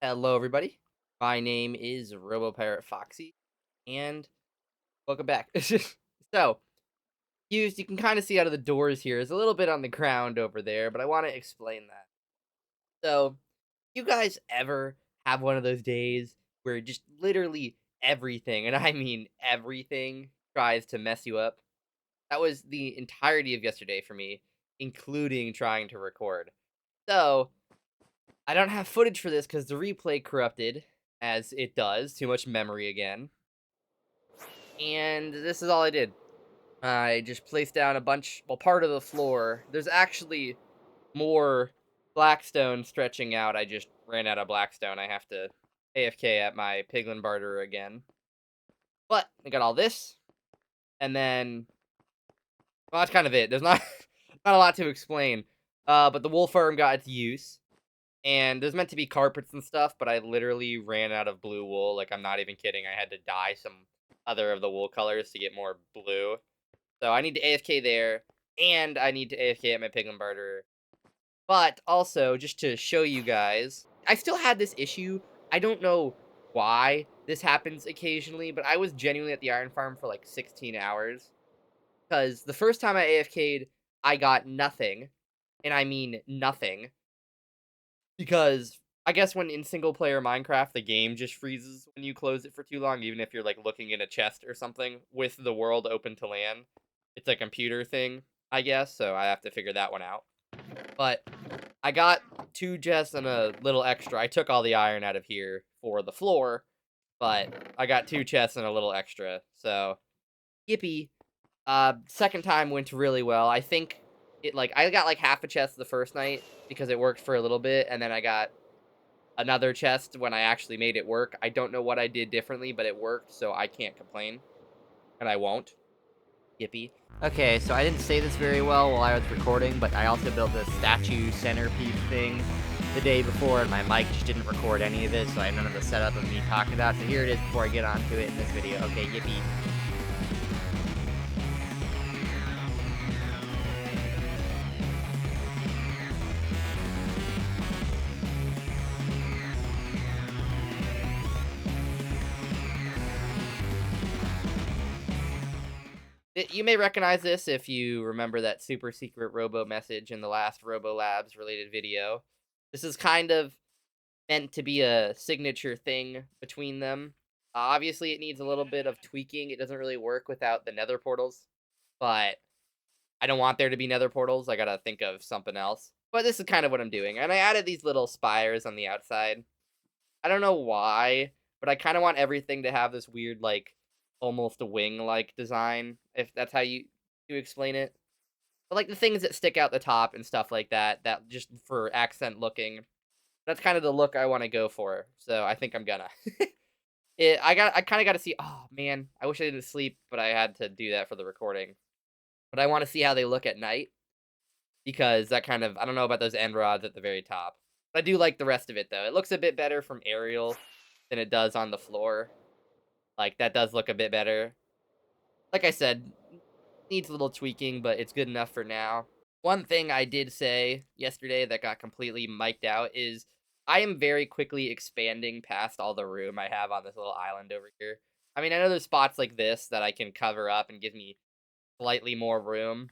Hello, everybody. My name is RoboPirate Foxy, and welcome back. So, you can kind of see out of the doors here is a little bit on the ground over there, but I want to explain that. So, you guys ever have one of those days where just literally everything, and I mean everything, tries to mess you up? That was the entirety of yesterday for me, including trying to record. So, I don't have footage for this because the replay corrupted, as it does. Too much memory again. And this is all I did. I just placed down a bunch, well, part of the floor. There's actually more blackstone stretching out. I just ran out of blackstone. I have to AFK at my piglin barter again. But I got all this, and then, well, that's kind of it. There's not not a lot to explain. But the wool farm got its use. And there's meant to be carpets and stuff, but I literally ran out of blue wool. Like, I'm not even kidding. I had to dye some other of the wool colors to get more blue. So I need to AFK there, and I need to AFK at my Piglin Barterer. But also, just to show you guys, I still had this issue. I don't know why this happens occasionally, but I was genuinely at the iron farm for like 16 hours. Because the first time I AFK'd, I got nothing. And I mean nothing. Because I guess when in single player Minecraft, the game just freezes when you close it for too long, even if you're like looking in a chest or something with the world open to land. It's a computer thing, I guess, so I have to figure that one out. But I got 2 chests and a little extra. I took all the iron out of here for the floor, but I got 2 chests and a little extra. So, yippee. Second time went really well. I think I got like half a chest the first night because it worked for a little bit, and then I got another chest when I actually made it work. I don't know what I did differently, but it worked, so I can't complain. And I won't. Yippee. Okay, so I didn't say this very well while I was recording, but I also built a statue centerpiece thing the day before, and my mic just didn't record any of it, so I have none of the setup of me talking about it. So here it is before I get onto it in this video. Okay, yippee. You may recognize this if you remember that super secret Robo message in the last Robo Labs related video. This is kind of meant to be a signature thing between them. Obviously, it needs a little bit of tweaking. It doesn't really work without the nether portals, but I don't want there to be nether portals. I gotta think of something else. But this is kind of what I'm doing. And I added these little spires on the outside. I don't know why, but I kind of want everything to have this weird, like, almost a wing-like design, if that's how you explain it. But, like, the things that stick out the top and stuff like that, that just for accent looking, that's kind of the look I want to go for. So I think I'm gonna. I kind of got to see. Oh man, I wish I didn't sleep, but I had to do that for the recording. But I want to see how they look at night because that kind of I don't know about those end rods at the very top. But I do like the rest of it though. It looks a bit better from aerial than it does on the floor. Like that does look a bit better. Like I said, needs a little tweaking, but it's good enough for now. One thing I did say yesterday that got completely mic'd out is I am very quickly expanding past all the room I have on this little island over here. I mean, I know there's spots like this that I can cover up and give me slightly more room,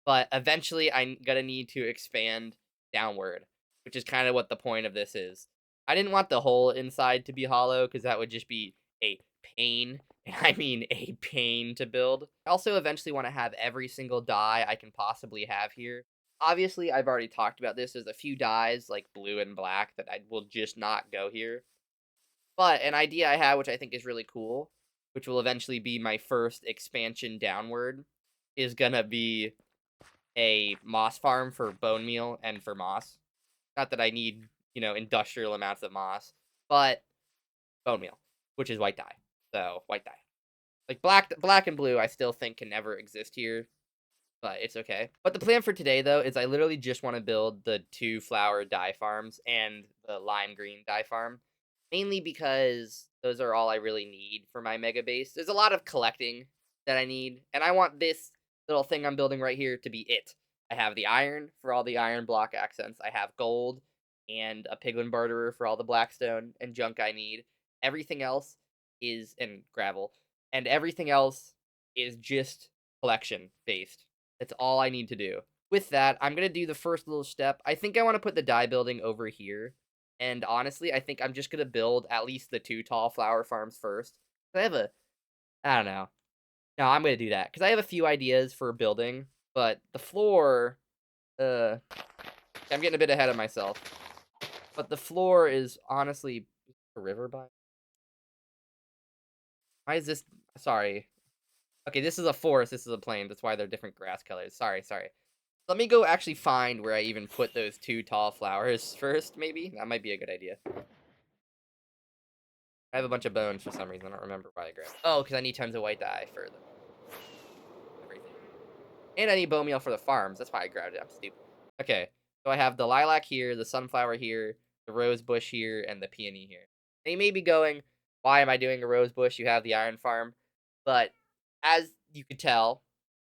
but eventually I'm gonna need to expand downward, which is kind of what the point of this is. I didn't want the whole inside to be hollow because that would just be a pain, and I mean a pain to build. I also eventually want to have every single dye I can possibly have here. Obviously, I've already talked about this. There's a few dyes like blue and black that I will just not go here. But an idea I have, which I think is really cool, which will eventually be my first expansion downward, is gonna be a moss farm for bone meal and for moss. Not that I need, industrial amounts of moss, but bone meal, which is white dye. So white dye. Like black and blue, I still think can never exist here, but it's okay. But the plan for today, though, is I literally just want to build the 2 flower dye farms and the lime green dye farm, mainly because those are all I really need for my mega base. There's a lot of collecting that I need, and I want this little thing I'm building right here to be it. I have the iron for all the iron block accents. I have gold and a piglin barterer for all the blackstone and junk I need. Everything else is and gravel, and everything else is just collection based. That's all I need to do. With that, I'm gonna do the first little step. I think I want to put the dye building over here. And honestly, I think I'm just gonna build at least the 2 tall flower farms first. I have a, I don't know. No, I'm gonna do that because I have a few ideas for building, but the floor, I'm getting a bit ahead of myself. But the floor is honestly a river by. Why is this? Sorry. Okay, this is a forest. This is a plain. That's why they're different grass colors. Sorry. Let me go actually find where I even put those 2 tall flowers first. Maybe that might be a good idea. I have a bunch of bones for some reason. I don't remember why I grabbed. Oh, because I need tons of white dye for everything. And I need bone meal for the farms. That's why I grabbed it. I'm stupid. Okay, so I have the lilac here, the sunflower here, the rose bush here, and the peony here. They may be going, why am I doing a rose bush? You have the iron farm. But as you could tell,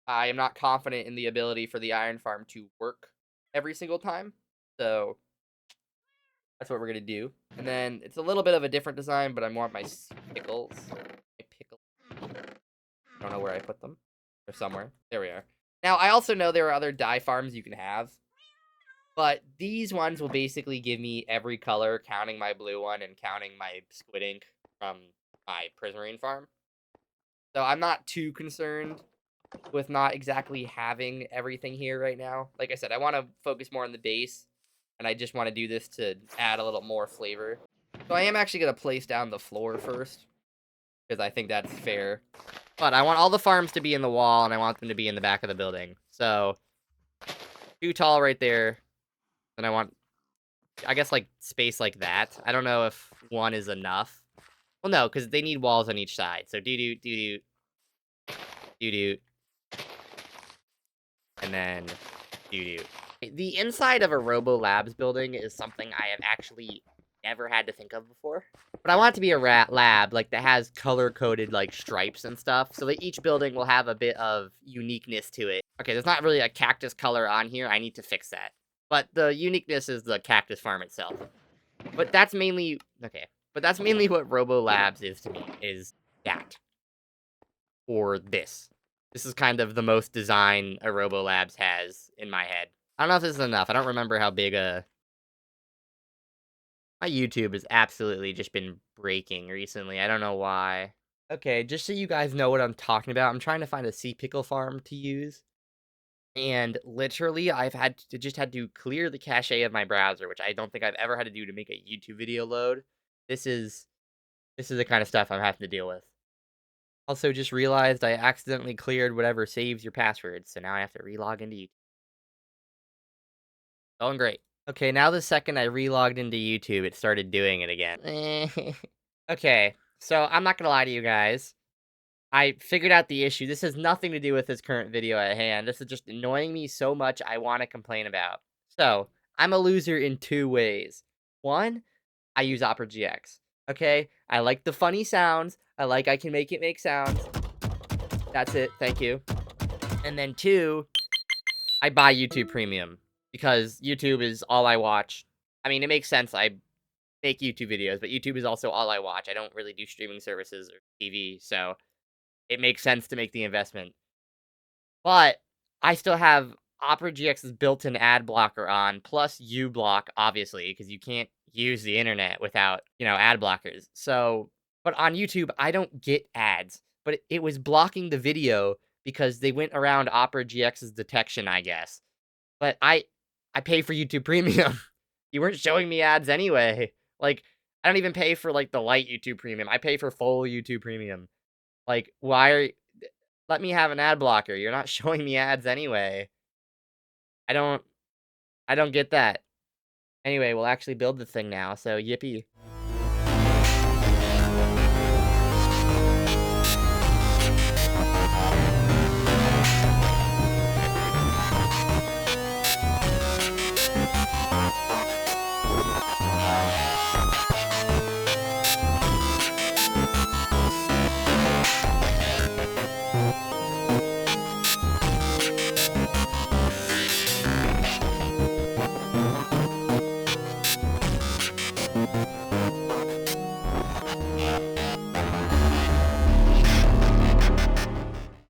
I am not confident in the ability for the iron farm to work every single time. So that's what we're going to do. And then it's a little bit of a different design, but I want my pickles. My pickles. I don't know where I put them. They're somewhere. There we are. Now, I also know there are other dye farms you can have. But these ones will basically give me every color, counting my blue one and counting my squid ink from my prismarine farm. So I'm not too concerned with not exactly having everything here right now. Like I said, I want to focus more on the base, and I just want to do this to add a little more flavor. So I am actually going to place down the floor first, because I think that's fair. But I want all the farms to be in the wall, and I want them to be in the back of the building. So 2 tall right there. Then I want, I guess, like, space like that. I don't know if 1 is enough. Well, no, because they need walls on each side. So doo-doo, doo-doo, doo-doo, and then doo-doo. The inside of a Robo Labs building is something I have actually never had to think of before. But I want it to be a lab, like, that has color-coded, like, stripes and stuff, so that each building will have a bit of uniqueness to it. Okay, there's not really a cactus color on here. I need to fix that. But the uniqueness is the cactus farm itself. But that's mainly... Okay. But that's mainly what Robo Labs is to me, is that. Or this. This is kind of the most design a Robo Labs has in my head. I don't know if this is enough. I don't remember how big a... My YouTube has absolutely just been breaking recently. I don't know why. Okay, just so you guys know what I'm talking about, I'm trying to find a sea pickle farm to use. And literally, I've had to clear the cache of my browser, which I don't think I've ever had to do to make a YouTube video load. This is the kind of stuff I'm having to deal with. Also, just realized I accidentally cleared whatever saves your passwords, so now I have to relog into YouTube. Going great. Okay, now the second I relogged into YouTube, it started doing it again. Okay, so I'm not gonna lie to you guys. I figured out the issue. This has nothing to do with this current video at hand. This is just annoying me so much I want to complain about. So, I'm a loser in 2 ways. 1, I use Opera GX. Okay? I like the funny sounds. I can make it make sounds. That's it. Thank you. And then 2, I buy YouTube Premium. Because YouTube is all I watch. I mean, it makes sense. I make YouTube videos, but YouTube is also all I watch. I don't really do streaming services or TV, so it makes sense to make the investment. But I still have Opera GX's built-in ad blocker on, plus uBlock, obviously, because you can't use the internet without, ad blockers. So, but on YouTube, I don't get ads. But it was blocking the video because they went around Opera GX's detection, I guess. But I pay for YouTube Premium. You weren't showing me ads anyway. Like, I don't even pay for, like, the light YouTube Premium. I pay for full YouTube Premium. Like, let me have an ad blocker. You're not showing me ads anyway. I don't get that. Anyway, we'll actually build the thing now, so yippee.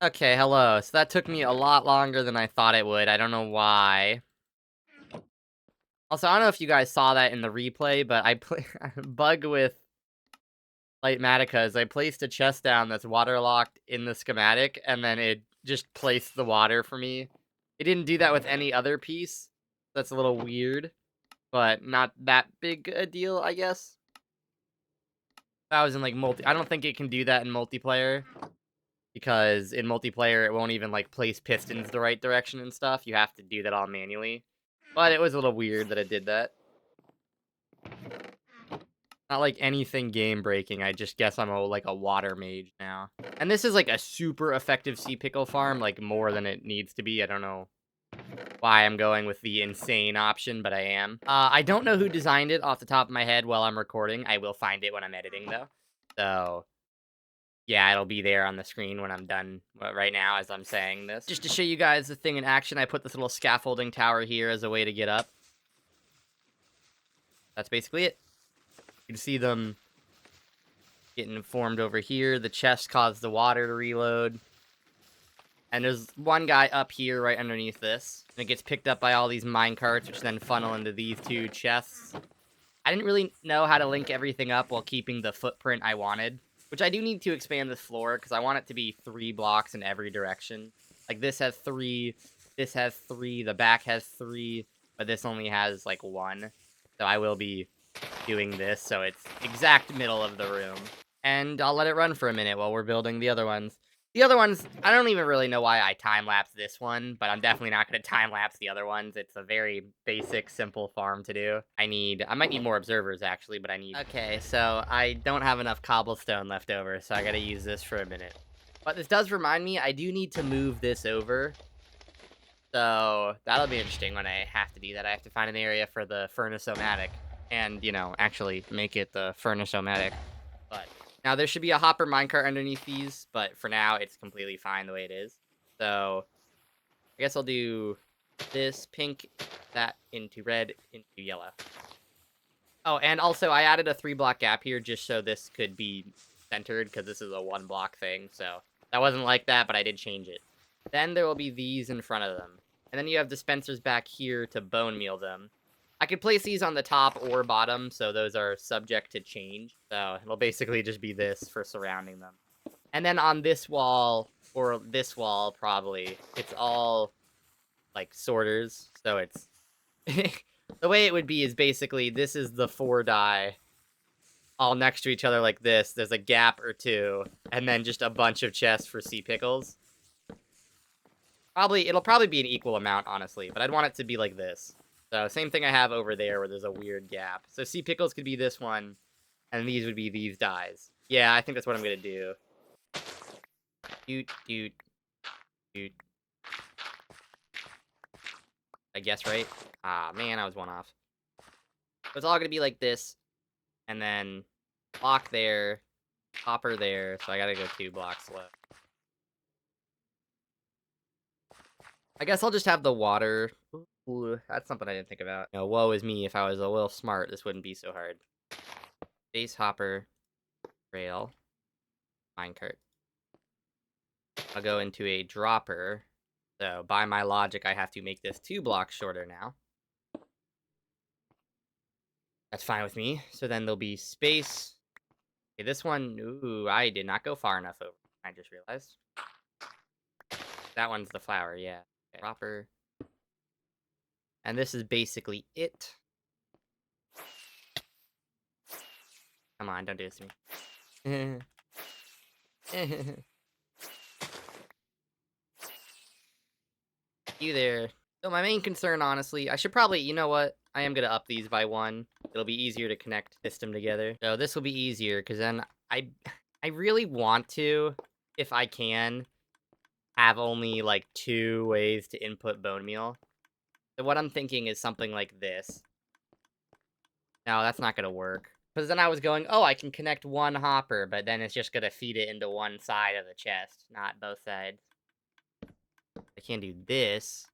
Okay, hello. So that took me a lot longer than I thought it would. I don't know why. Also, I don't know if you guys saw that in the replay, but I play bug with Lightmatica is I placed a chest down that's waterlocked in the schematic, and then it just placed the water for me. It didn't do that with any other piece. That's a little weird, but not that big a deal, I guess. If I was in like I don't think it can do that in multiplayer. Because in multiplayer, it won't even, like, place pistons the right direction and stuff. You have to do that all manually. But it was a little weird that it did that. Not like anything game-breaking, I just guess I'm like, a water mage now. And this is, like, a super effective sea pickle farm, like, more than it needs to be. I don't know why I'm going with the insane option, but I am. I don't know who designed it off the top of my head while I'm recording. I will find it when I'm editing, though. So yeah, it'll be there on the screen when I'm done right now as I'm saying this. Just to show you guys the thing in action, I put this little scaffolding tower here as a way to get up. That's basically it. You can see them getting formed over here. The chest caused the water to reload. And there's one guy up here right underneath this. And it gets picked up by all these mine carts, which then funnel into these two chests. I didn't really know how to link everything up while keeping the footprint I wanted. Which I do need to expand this floor, because I want it to be 3 blocks in every direction. Like, this has 3, this has 3, the back has 3, but this only has, like, 1. So I will be doing this, so it's exact middle of the room. And I'll let it run for a minute while we're building the other ones. The other ones, I don't even really know why I time-lapse this one, but I'm definitely not going to time-lapse the other ones. It's a very basic, simple farm to do. I might need more observers, actually, but I need... Okay, so I don't have enough cobblestone left over, so I gotta use this for a minute. But this does remind me, I do need to move this over. So that'll be interesting when I have to do that. I have to find an area for the furnace-o-matic. And, you know, actually make it the furnace-o-matic. But... now, there should be a hopper minecart underneath these, but for now, it's completely fine the way it is. So, I guess I'll do this pink, that into red, into yellow. Oh, and also, I added a 3-block gap here just so this could be centered, because this is a 1-block thing, so that wasn't like that, but I did change it. Then there will be these in front of them. And then you have dispensers back here to bone meal them. I could place these on the top or bottom, so those are subject to change. So it'll basically just be this for surrounding them. And then on this wall, or this wall probably, it's all, like, sorters. So it's... the way it would be is basically, this is the 4 die, all next to each other like this. There's a gap or 2, and then just a bunch of chests for sea pickles. It'll probably be an equal amount, honestly, but I'd want it to be like this. So, same thing I have over there where there's a weird gap. So, sea pickles could be this one, and these would be these dies. Yeah, I think that's what I'm gonna do. Doot, doot, doot. I guess, right? Ah, man, I was one off. So it's all gonna be like this, and then block there, hopper there, so I gotta go 2 blocks left. I guess I'll just have the water. Ooh, that's something I didn't think about. You know, woe is me, if I was a little smart, this wouldn't be so hard. Base hopper, rail, minecart. I'll go into a dropper. So, by my logic, I have to make this 2 blocks shorter now. That's fine with me. So then there'll be space. Okay, this one, ooh, I did not go far enough over. I just realized. That one's the flower, yeah. Okay, dropper. And this is basically it. Come on, don't do this to me. You there. So my main concern, honestly, I should probably, you know what? I am going to up these by 1. It'll be easier to connect system together. So this will be easier, because then I really want to, if I can, have only, like, 2 ways to input bone meal. So what I'm thinking is something like this. No, that's not going to work. Because then I was going, oh, I can connect 1 hopper, but then it's just going to feed it into one side of the chest, not both sides. I can do this.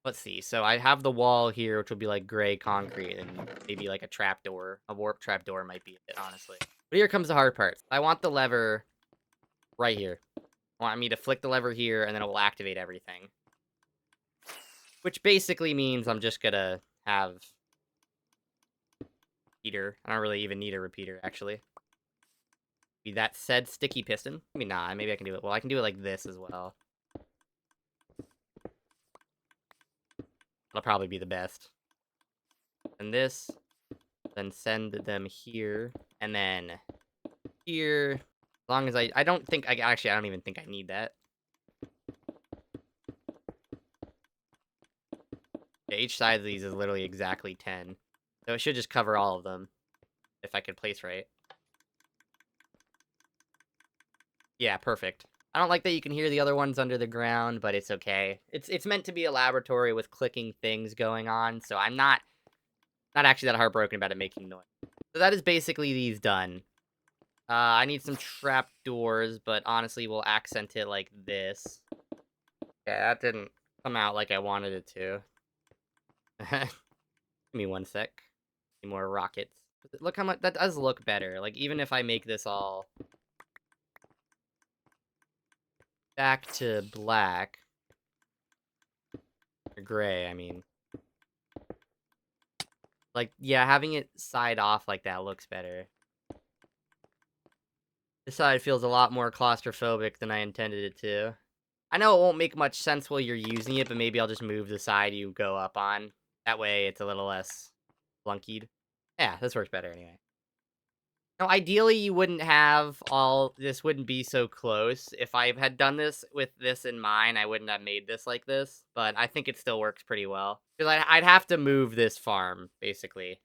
Let's see. So I have the wall here, which will be like gray concrete, and maybe like a trapdoor. A warp trapdoor might be it, honestly. But here comes the hard part. I want the lever right here. want me to flick the lever here, and then it will activate everything. Which basically means I'm just gonna have repeater. I don't really even need a repeater, actually. Be that said sticky piston. Maybe not. Maybe I can do it. Well, I can do it like this as well. That'll probably be the best. And this, then send them here, and then here. As long as I don't think, actually, I don't even think I need that. Yeah, each side of these is literally exactly 10. So it should just cover all of them, if I could place right. Yeah, perfect. I don't like that you can hear the other ones under the ground, but it's okay. It's meant to be a laboratory with clicking things going on, so I'm not actually that heartbroken about it making noise. So that is basically these done. I need some trap doors, but honestly, we'll accent it like this. Yeah, that didn't come out like I wanted it to. Give me one sec. Need more rockets. Look how much that does look better. Like, even if I make this all back to black, or gray, I mean. Like, yeah, having it side off like that looks better. This side feels a lot more claustrophobic than I intended it to. I know it won't make much sense while you're using it, but maybe I'll just move the side you go up on. That way it's a little less flunkied. Yeah, this works better anyway. Now, ideally, you wouldn't have all... This wouldn't be so close. If I had done this with this in mind, I wouldn't have made this like this. But I think it still works pretty well. Because I'd have to move this farm, basically.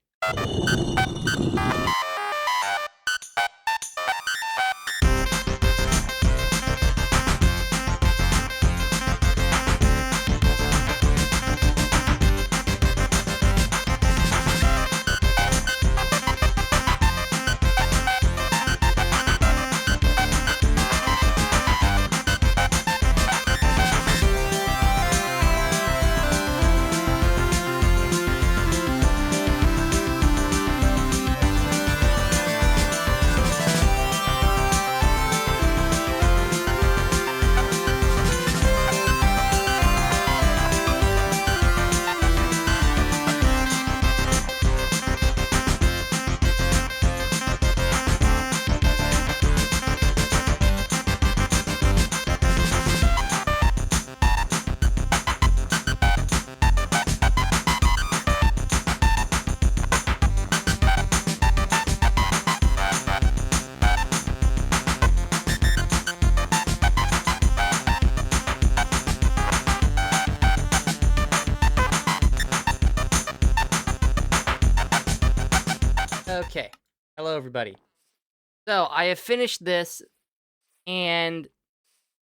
Okay. Hello, everybody. So, I have finished this, and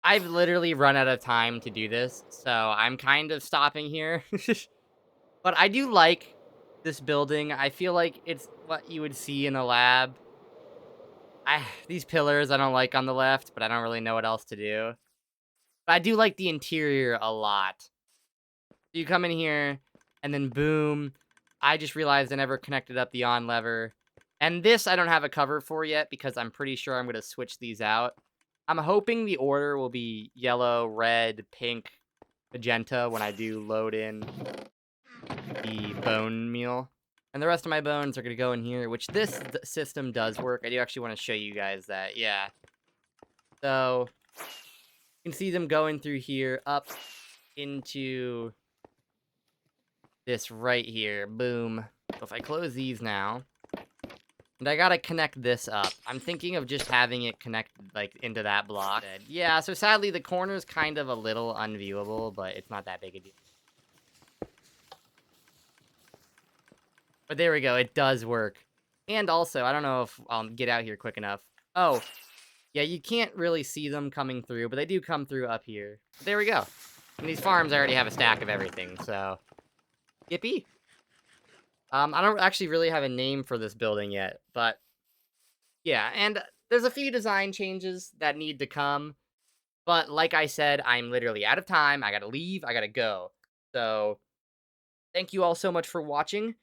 I've literally run out of time to do this, so I'm kind of stopping here. But I do like this building. I feel like it's what you would see in a lab. These pillars I don't like on the left, but I don't really know what else to do. But I do like the interior a lot. You come in here, and then boom, I just realized I never connected up the on lever. And this I don't have a cover for yet because I'm pretty sure I'm going to switch these out. I'm hoping the order will be yellow, red, pink, magenta when I do load in the bone meal. And the rest of my bones are going to go in here, which this system does work. I do actually want to show you guys that, yeah. So, you can see them going through here, up into this right here. Boom. So if I close these now, and I gotta connect this up. I'm thinking of just having it connect, like, into that block. Yeah, so sadly, the corner's kind of a little unviewable, but it's not that big a deal. But there we go, it does work. And also, I don't know if I'll get out here quick enough. Oh, yeah, you can't really see them coming through, but they do come through up here. But there we go. And these farms, I already have a stack of everything, so... Yippee! I don't actually really have a name for this building yet, but... Yeah, and there's a few design changes that need to come. But like I said, I'm literally out of time. I gotta leave. I gotta go. So, thank you all so much for watching.